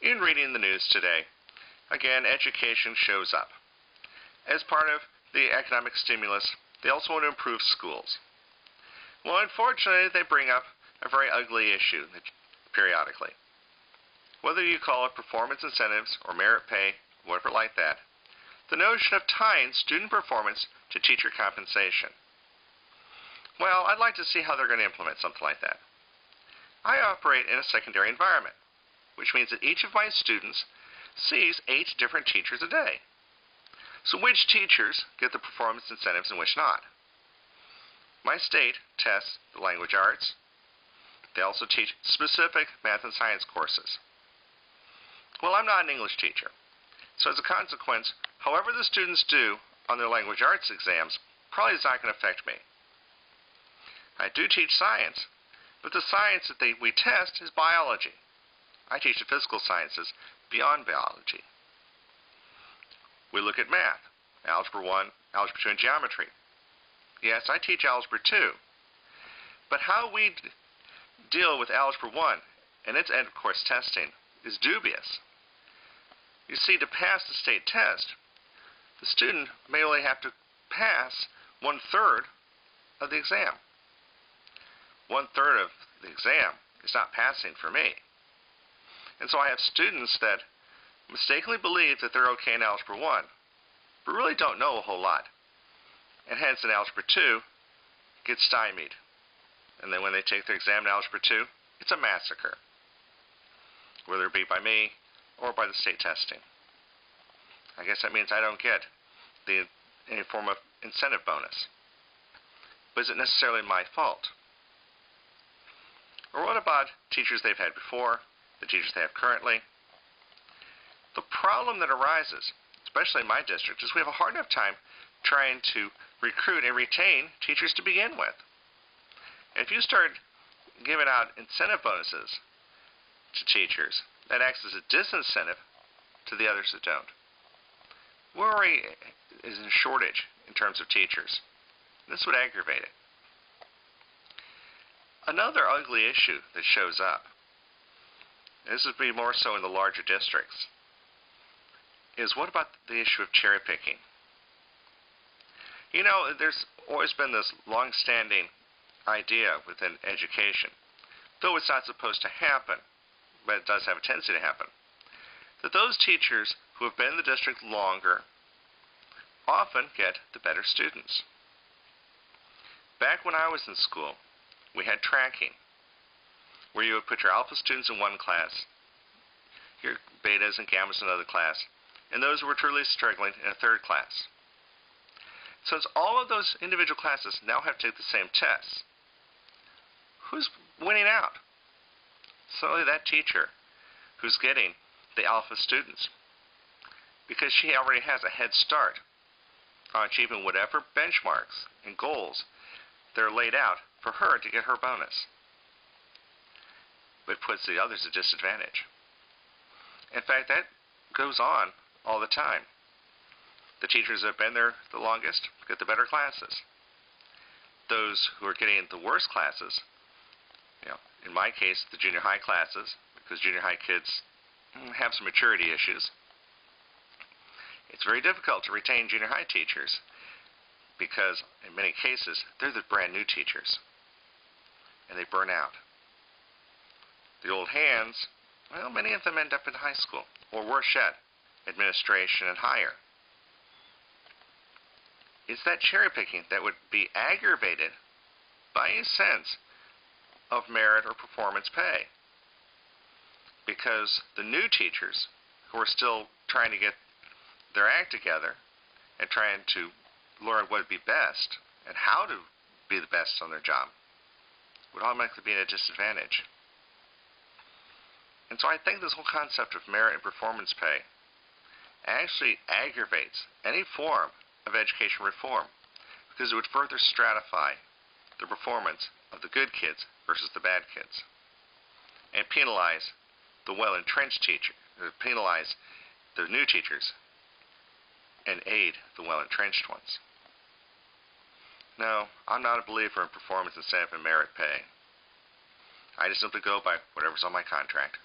In reading the news today, again, education shows up. As part of the economic stimulus, they also want to improve schools. Well, unfortunately, they bring up a very ugly issue periodically. Whether you call it performance incentives or merit pay, whatever like that, the notion of tying student performance to teacher compensation. Well, I'd like to see how they're going to implement something like that. I operate in a secondary environment, which means that each of my students sees 8 different teachers a day. So which teachers get the performance incentives and which not? My state tests the language arts. They also teach specific math and science courses. Well, I'm not an English teacher, so as a consequence, however the students do on their language arts exams probably is not going to affect me. I do teach science, but the science that we test is biology. I teach the physical sciences beyond biology. We look at math, Algebra 1, Algebra 2, and geometry. Yes, I teach Algebra 2, but how we deal with Algebra 1 and its end-of-course testing is dubious. You see, to pass the state test, the student may only have to pass 1/3 of the exam. 1/3 of the exam is not passing for me. And so I have students that mistakenly believe that they're okay in Algebra 1, but really don't know a whole lot. And hence in Algebra 2, get stymied. And then when they take their exam in Algebra 2, it's a massacre, whether it be by me or by the state testing. I guess that means I don't get any form of incentive bonus. But is it necessarily my fault? Or what about teachers they've had before, the teachers they have currently? The problem that arises, especially in my district, is we have a hard enough time trying to recruit and retain teachers to begin with. If you start giving out incentive bonuses to teachers, that acts as a disincentive to the others that don't. We're already in a shortage in terms of teachers. This would aggravate it. Another ugly issue that shows up, this would be more so in the larger districts, is what about the issue of cherry picking? You know, there's always been this long-standing idea within education, though it's not supposed to happen, but it does have a tendency to happen, that those teachers who have been in the district longer often get the better students. Back when I was in school, we had tracking, where you would put your alpha students in one class, your betas and gammas in another class, and those who were truly struggling in a third class. Since all of those individual classes now have to take the same tests, who's winning out? Certainly that teacher who's getting the alpha students, because she already has a head start on achieving whatever benchmarks and goals that are laid out for her to get her bonus. But puts the others at disadvantage. In fact, that goes on all the time. The teachers that have been there the longest get the better classes. Those who are getting the worst classes, in my case, the junior high classes, because junior high kids have some maturity issues. It's very difficult to retain junior high teachers because, in many cases, they're the brand new teachers, and they burn out. The old hands, well, many of them end up in high school, or worse yet, administration and higher. It's that cherry picking that would be aggravated by a sense of merit or performance pay, because the new teachers who are still trying to get their act together and trying to learn what would be best and how to be the best on their job would automatically be at a disadvantage. And so I think this whole concept of merit and performance pay actually aggravates any form of education reform, because it would further stratify the performance of the good kids versus the bad kids, and penalize the well-entrenched teacher, penalize the new teachers, and aid the well-entrenched ones. No, I'm not a believer in performance incentive and merit pay. I just simply go by whatever's on my contract.